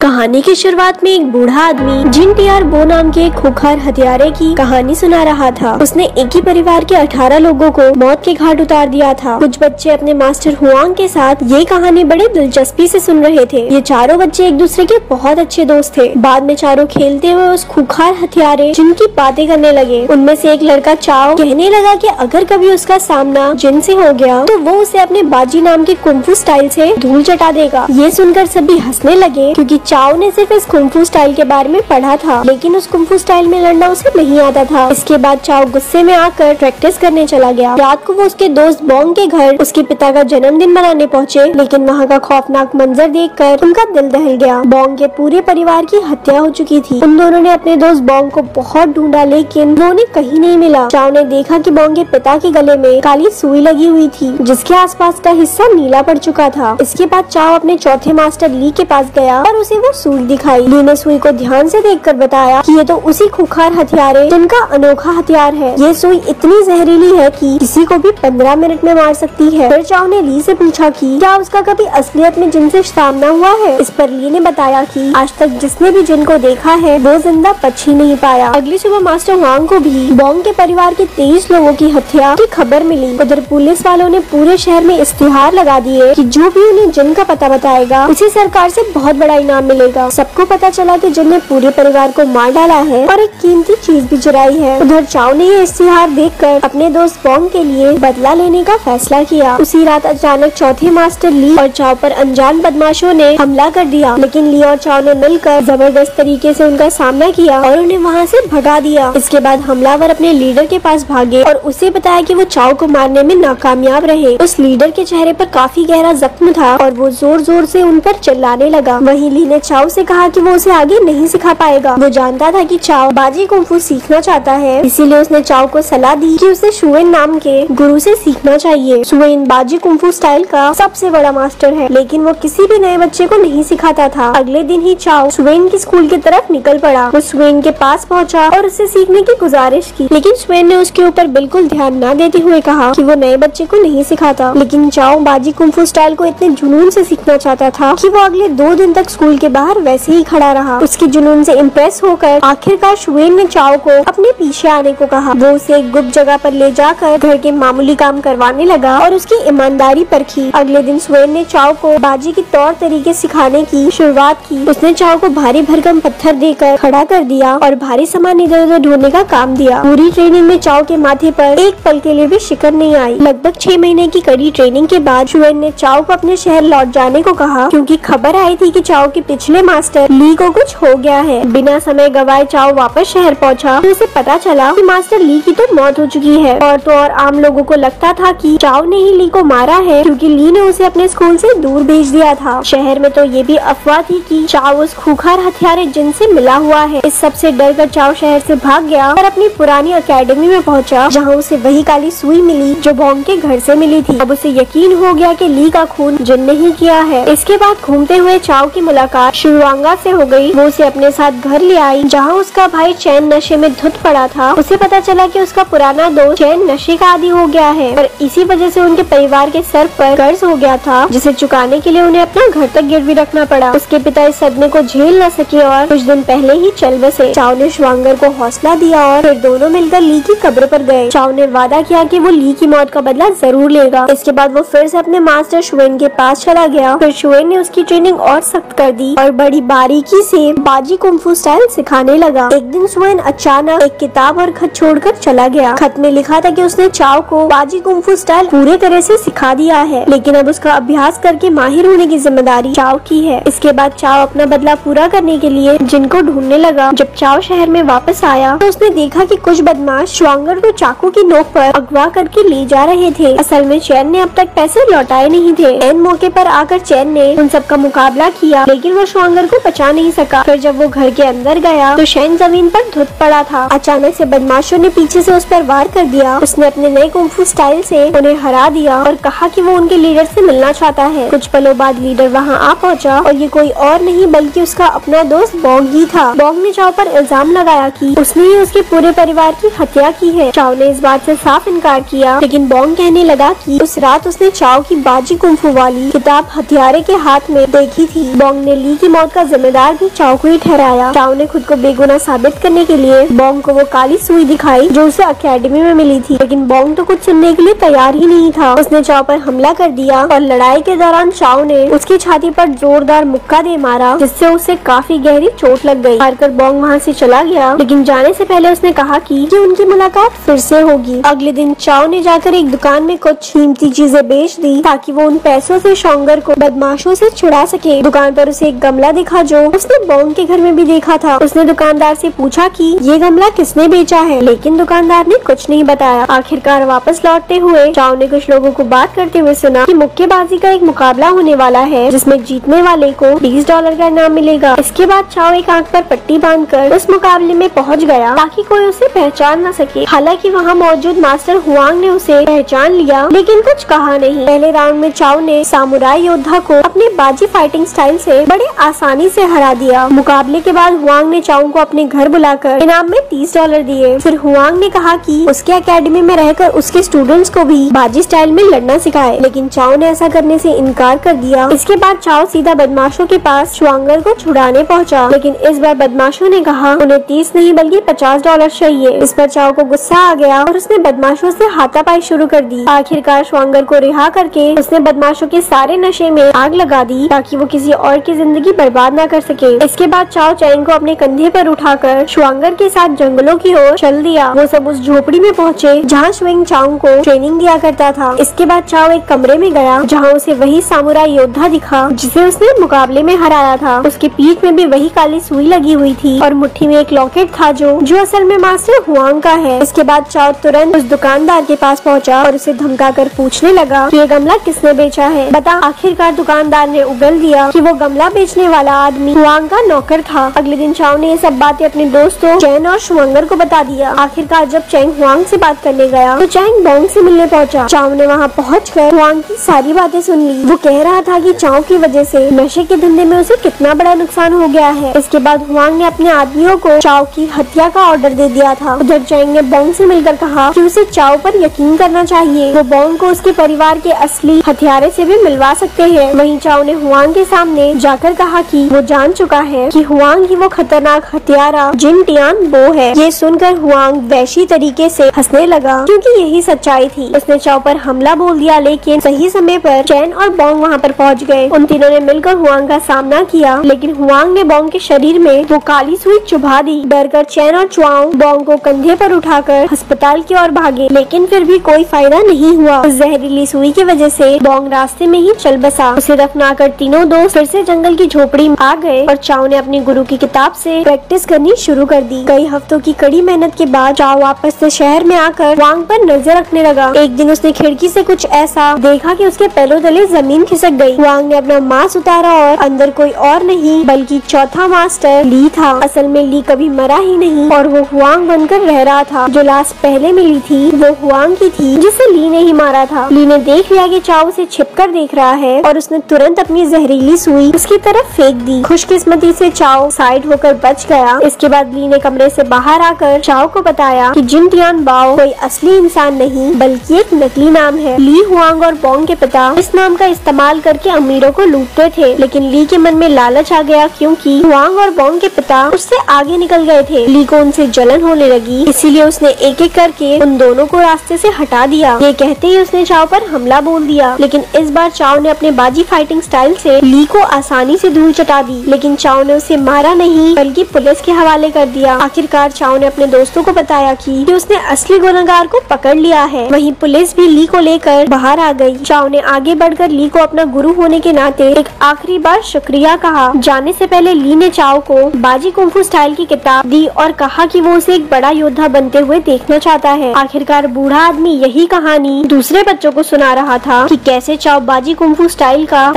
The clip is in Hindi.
कहानी की शुरुआत में एक बूढ़ा आदमी जिन टीआर बो नाम के खूंखार हत्यारे की कहानी सुना रहा था। उसने एक ही परिवार के 18 लोगों को मौत के घाट उतार दिया था। कुछ बच्चे अपने मास्टर हुआंग के साथ ये कहानी बड़े दिलचस्पी से सुन रहे थे। ये चारों बच्चे एक दूसरे के बहुत अच्छे दोस्त थे। बाद में चारों खेलते हुए उस खूंखार हत्यारे जिन की बातें करने लगे। उनमें से एक लड़का चाओ कहने लगा कि अगर कभी उसका सामना जिन से हो गया तो वो उसे अपने बाजी नाम के कुंफू स्टाइल से धूल चटा देगा। ये सुनकर सभी हंसने लगे क्योंकि चाओ ने सिर्फ इस कुंफू स्टाइल के बारे में पढ़ा था, लेकिन उस कुंफू स्टाइल में लड़ना उसे नहीं आता था। इसके बाद चाओ गुस्से में आकर प्रैक्टिस करने चला गया। रात को वो उसके दोस्त बोंग के घर उसके पिता का जन्मदिन मनाने पहुँचे, लेकिन वहाँ का खौफनाक मंजर देखकर उनका दिल दहल गया। बोंग के पूरे परिवार की हत्या हो चुकी थी। उन दोनों ने अपने दोस्त बोंग को बहुत ढूंढा, लेकिन वो उन्हें कहीं नहीं मिला। चाओ ने देखा कि बोंग के पिता के गले में काली सुई लगी हुई थी, जिसके आसपास का हिस्सा नीला पड़ चुका था। इसके बाद चाओ अपने चौथे मास्टर ली के पास गया और उसे वो सुई दिखाई। ली ने सुई को ध्यान से देखकर बताया कि ये तो उसी खूंखार हथियारे जिनका अनोखा हथियार है। ये सुई इतनी जहरीली है कि किसी को भी 15 मिनट में मार सकती है। फिर चाओ ने ली से पूछा कि क्या उसका कभी असलियत में जिन से सामना हुआ है। इस पर ली ने बताया कि आज तक जिसने भी जिन को देखा है वो जिंदा बच ही नहीं पाया। अगली सुबह मास्टर हुआंग को भी बोंग के परिवार के 23 लोगों की हत्या की खबर मिली। उधर पुलिस वालों ने पूरे शहर में इश्तिहार लगा दिए कि जो भी उन्हें जिन का पता बताएगा उसे सरकार से बहुत बड़ा इनाम मिलेगा। सबको पता चला कि जिन ने पूरे परिवार को मार डाला है और एक कीमती चीज भी चुराई है। उधर चाओ ने ये इश्तिहार देखकर अपने दोस्त बोंग के लिए बदला लेने का फैसला किया। उसी रात अचानक चौथे मास्टर ली और चाओ पर अनजान बदमाशों ने हमला कर दिया, लेकिन ली और चाओ ने मिलकर जबरदस्त तरीके से उनका सामना किया और उन्हें वहाँ से भगा दिया। इसके बाद हमलावर अपने लीडर के पास भागे और उसे बताया कि वो चाओ को मारने में नाकामयाब रहे। उस लीडर के चेहरे पर काफी गहरा जख्म था और वो जोर जोर से उन पर चिल्लाने लगा। वहीं ली ने चाओ से कहा कि वो उसे आगे नहीं सिखा पाएगा। वो जानता था कि चाओ बाजी कुंफू सीखना चाहता है, इसीलिए उसने चाओ को सलाह दी कि उसे शुएन नाम के गुरु से सीखना चाहिए। शुएन बाजी कुंफू स्टाइल का सबसे बड़ा मास्टर है, लेकिन वो किसी भी नए बच्चे को नहीं सिखाता था। अगले दिन ही चाओ शुएन की स्कूल की तरफ निकल पड़ा। वो शुएन के पास पहुंचा और उससे सीखने की गुजारिश की, लेकिन शुएन ने उसके ऊपर बिल्कुल ध्यान न देते हुए कहा कि वो नए बच्चे को नहीं सिखाता। लेकिन चाओ बाजी कुंफू स्टाइल को इतने जुनून से सीखना चाहता था कि वो अगले 2 दिन तक स्कूल के बाहर वैसे ही खड़ा रहा। उसके जुनून से इम्प्रेस होकर आखिरकार शुएन ने चाओ को अपने पीछे आने को कहा। वो उसे एक गुप्त जगह पर ले जाकर घर के मामूली काम करवाने लगा और उसकी ईमानदारी परखी। अगले दिन शुएन ने चाओ को बाजी के तौर तरीके सिखाने की शुरुआत की। उसने चाओ को भारी भरकम पत्थर देकर खड़ा कर दिया और भारी सामान इधर उधर ढोने का काम दिया। पूरी ट्रेनिंग में चाओ के माथे पर एक पल के लिए भी शिकन नहीं आई। लगभग 6 महीने की कड़ी ट्रेनिंग के बाद शुएन ने चाओ को अपने शहर लौट जाने को कहा, क्योंकि खबर आई थी कि चाओ के पिछले मास्टर ली को कुछ हो गया है। बिना समय गवाए चाओ वापस शहर पहुंचा। तो उसे पता चला कि मास्टर ली की तो मौत हो चुकी है। और तो और आम लोगों को लगता था कि चाओ ने ही ली को मारा है, क्योंकि ली ने उसे अपने स्कूल से दूर भेज दिया था। शहर में तो ये भी अफवाह थी कि चाओ उस खूंखार हथियारे जिन से मिला हुआ है। इस सबसे डर कर चाओ शहर से भाग गया और अपनी पुरानी अकेडमी में पहुंचा, जहाँ उसे वही काली सुई मिली जो बोंग के घर से मिली थी। अब उसे यकीन हो गया कि ली का खून जिन ने ही किया है। इसके बाद घूमते हुए चाओ की मुलाकात शुआंगा से हो गई। वो उसे अपने साथ घर ले आई, जहाँ उसका भाई चैन नशे में धुत पड़ा था। उसे पता चला कि उसका पुराना दोस्त चैन नशे का आदी हो गया है और इसी वजह से उनके परिवार के सर पर कर्ज हो गया था, जिसे चुकाने के लिए उन्हें अपना घर तक गिरवी रखना पड़ा। उसके पिता इस सदमे को झेल न सके और कुछ दिन पहले ही चल बसे। चाओ ने शुआंगर को हौसला दिया और फिर दोनों मिलकर ली की कब्र पर गए। चाओ ने वादा किया कि वो ली की मौत का बदला जरूर लेगा। इसके बाद वो फिर से अपने मास्टर शुएन के पास चला गया। फिर शुएन ने उसकी ट्रेनिंग और सख्त कर दी और बड़ी बारीकी से बाजी कुंफू स्टाइल सिखाने लगा। एक दिन शुएन अचानक एक किताब और खत छोड़कर चला गया। खत में लिखा था कि उसने चाओ को बाजी कुंफू स्टाइल पूरे तरह से सिखा दिया है, लेकिन अब उसका अभ्यास करके माहिर होने की जिम्मेदारी चाओ की है। इसके बाद चाओ अपना बदला पूरा करने के लिए जिन को ढूंढने लगा। जब चाओ शहर में वापस आया तो उसने देखा कि कुछ बदमाश शुआंगर को चाकू की नोक पर अगवा करके ले जा रहे थे। असल में चैन ने अब तक पैसे लौटाए नहीं थे। एन मौके पर आकर चैन ने उन सबका मुकाबला किया, लेकिन वो शुआंगर को बचा नहीं सका। फिर जब वो घर के अंदर गया तो शैन जमीन पर धुत पड़ा था। अचानक से बदमाशों ने पीछे से उस पर वार कर दिया। उसने अपने नए कुंफू स्टाइल से उन्हें हरा दिया और कहा कि वो उनके लीडर से मिलना चाहता है। कुछ पलों बाद लीडर वहाँ आ पहुँचा और ये कोई और नहीं बल्कि उसका अपना दोस्त बोंग ही था। बोंग ने चाओ पर इल्जाम लगाया कि उसने ही उसके पूरे परिवार की हत्या की है। चाओ ने इस बात से साफ इनकार किया, लेकिन बोंग कहने लगा कि उस रात उसने चाओ की बाजी कुंफू वाली किताब हथियारे के हाथ में देखी थी। बोंग ने ली ली की मौत का जिम्मेदार भी चाओ को ही ठहराया। चाओ ने खुद को बेगुनाह साबित करने के लिए बोंग को वो काली सुई दिखाई जो उसे अकेडमी में मिली थी, लेकिन बोंग तो कुछ सुनने के लिए तैयार ही नहीं था। उसने चाओ पर हमला कर दिया और लड़ाई के दौरान चाओ ने उसकी छाती पर जोरदार मुक्का दे मारा, जिससे उसे काफी गहरी चोट लग गई। हारकर बोंग वहाँ से चला गया, लेकिन जाने से पहले उसने कहा कि उनकी मुलाकात फिर से होगी। अगले दिन चाओ ने जाकर एक दुकान में कुछ कीमती चीजें बेच दी ताकि वो उन पैसों से शोंगर को बदमाशों से छुड़ा सके। दुकान पर उसे एक गमला दिखा जो उसने बोंग के घर में भी देखा था। उसने दुकानदार से पूछा कि ये गमला किसने बेचा है, लेकिन दुकानदार ने कुछ नहीं बताया। आखिरकार वापस लौटते हुए चाओ ने कुछ लोगों को बात करते हुए सुना कि मुक्केबाजी का एक मुकाबला होने वाला है, जिसमें जीतने वाले को $20 का इनाम मिलेगा। इसके बाद चाओ एक आंख पर पट्टी बांधकर उस मुकाबले में पहुंच गया ताकि कोई उसे पहचान न सके। हालांकि वहां मौजूद मास्टर हुआंग ने उसे पहचान लिया, लेकिन कुछ कहा नहीं। पहले राउंड में चाओ ने सामुराई योद्धा को अपनी बाजी फाइटिंग स्टाइल से बड़े आसानी से हरा दिया। मुकाबले के बाद हुआंग ने चाओ को अपने घर बुलाकर इनाम में $30 दिए। फिर हुआंग ने कहा कि उसके एकेडमी में रहकर उसके स्टूडेंट्स को भी बाजी स्टाइल में लड़ना सिखाए, लेकिन चाओ ने ऐसा करने से इनकार कर दिया। इसके बाद चाओ सीधा बदमाशों के पास शुआंगर को छुड़ाने पहुंचा, लेकिन इस बार बदमाशों ने कहा उन्हें 30 नहीं बल्कि $50 चाहिए। इस पर चाओ को गुस्सा आ गया और उसने बदमाशों से हाथापाई शुरू कर दी। आखिरकार शुआंगर को रिहा करके उसने बदमाशों के सारे नशे में आग लगा दी ताकि वो किसी और की जिंदगी बर्बाद न कर सके। इसके बाद चाओ चैंग को अपने कंधे पर उठाकर शुआंगर के साथ जंगलों की ओर चल दिया। वो सब उस झोपड़ी में पहुँचे जहाँ शुएंग चाओ को ट्रेनिंग दिया करता था। इसके बाद चाओ एक कमरे में गया जहाँ उसे वही सामुराई योद्धा दिखा जिसे उसने मुकाबले में हराया था। उसके पीठ में भी वही काली सुई लगी हुई थी और मुट्ठी में एक लॉकेट था जो असल में मास्टर हुआंग का है। इसके बाद चाओ तुरंत उस दुकानदार के पास पहुंचा और उसे धमकाकर पूछने लगा कि ये गमला किसने बेचा है, बता। आखिरकार दुकानदार ने उगल दिया कि वो गमला बेचने वाला आदमी हुआंग का नौकर था। अगले दिन चाओ ने ये सब बातें अपने दोस्तों चैन और शुआंगर को बता दिया। आखिरकार जब चैंग हुआंग से बात करने गया तो चैंग बोंग से मिलने पहुंचा। चाओ ने वहाँ पहुंचकर हुआंग की सारी बातें सुन ली। वो कह रहा था कि चाओ की वजह से नशे के धंधे में उसे कितना बड़ा नुकसान हो गया है। इसके बाद हुआंग ने अपने आदमियों को चाओ की हत्या का ऑर्डर दे दिया था। उधर चैंग ने बोंग से मिलकर कहा कि उसे चाओ पर यकीन करना चाहिए, वो बोंग को उसके परिवार के असली हथियारे से भी मिलवा सकते हैं। वहीं चाओ ने हुआंग के सामने जाकर कहा कि वो जान चुका है कि हुआंग ही वो खतरनाक हत्यारा जिन टियान बो है। ये सुनकर हुआंग वैशी तरीके से हंसने लगा क्योंकि यही सच्चाई थी। उसने चाओ पर हमला बोल दिया, लेकिन सही समय पर चैन और बोंग वहाँ पर पहुँच गए। उन तीनों ने मिलकर हुआंग का सामना किया, लेकिन हुआंग ने बोंग के शरीर में वो काली सुई चुभा दी। डरकर चैन और चुआओ बोंग को कंधे पर उठाकर अस्पताल की ओर भागे, लेकिन फिर भी कोई फायदा नहीं हुआ। उस जहरीली सुई की वजह से बोंग रास्ते में ही चल बसा। उसे दफनाकर तीनों दोस्त फिर से जंगल की झोपड़ी में आ गए और चाओ ने अपनी गुरु की किताब से प्रैक्टिस करनी शुरू कर दी। कई हफ्तों की कड़ी मेहनत के बाद चाओ वापस से शहर में आकर हुआंग पर नजर रखने लगा। एक दिन उसने खिड़की से कुछ ऐसा देखा कि उसके पैरों तले जमीन खिसक गई। हुआंग ने अपना मास्क उतारा और अंदर कोई और नहीं बल्कि चौथा मास्टर ली था। असल में ली कभी मरा ही नहीं और वो हुआंग बनकर रह रहा था। जो लाश पहले मिली थी वो हुआंग की थी जिसे ली ने ही मारा था। ली ने देख लिया कि चाओ उसे छिपकर देख रहा है और उसने तुरंत अपनी जहरीली सुई उसकी तरफ फेंक दी। खुशकिस्मती से चाओ साइड होकर बच गया। इसके बाद ली ने कमरे से बाहर आकर चाओ को बताया कि जिन टियान बाओ कोई असली इंसान नहीं बल्कि एक नकली नाम है। ली हुआंग और बोंग के पिता इस नाम का इस्तेमाल करके अमीरों को लूटते थे, लेकिन ली के मन में लालच आ गया क्योंकि हुआंग और बोंग के पिता उससे आगे निकल गए थे। ली को उनसे जलन होने लगी, इसीलिए उसने एक एक करके उन दोनों को रास्ते से हटा दिया। ये कहते ही उसने चाओ पर हमला बोल दिया, लेकिन इस बार चाओ ने अपने बाजी फाइटिंग स्टाइल से ली को आसानी से धूल चटा दी। लेकिन चाओ ने उसे मारा नहीं बल्कि पुलिस के हवाले कर दिया। आखिरकार चाओ ने अपने दोस्तों को बताया कि उसने असली गुनहगार को पकड़ लिया है। वहीं पुलिस भी ली को लेकर बाहर आ गई। चाओ ने आगे बढ़कर ली को अपना गुरु होने के नाते एक आखिरी बार शुक्रिया कहा। जाने से पहले ली ने चाओ को बाजी कुंफू स्टाइल की किताब दी और कहा कि वो उसे एक बड़ा योद्धा बनते हुए देखना चाहता है। आखिरकार बूढ़ा आदमी यही कहानी दूसरे बच्चों को सुना रहा था कि कैसे चाओ बाजी कुंफू स्टाइल का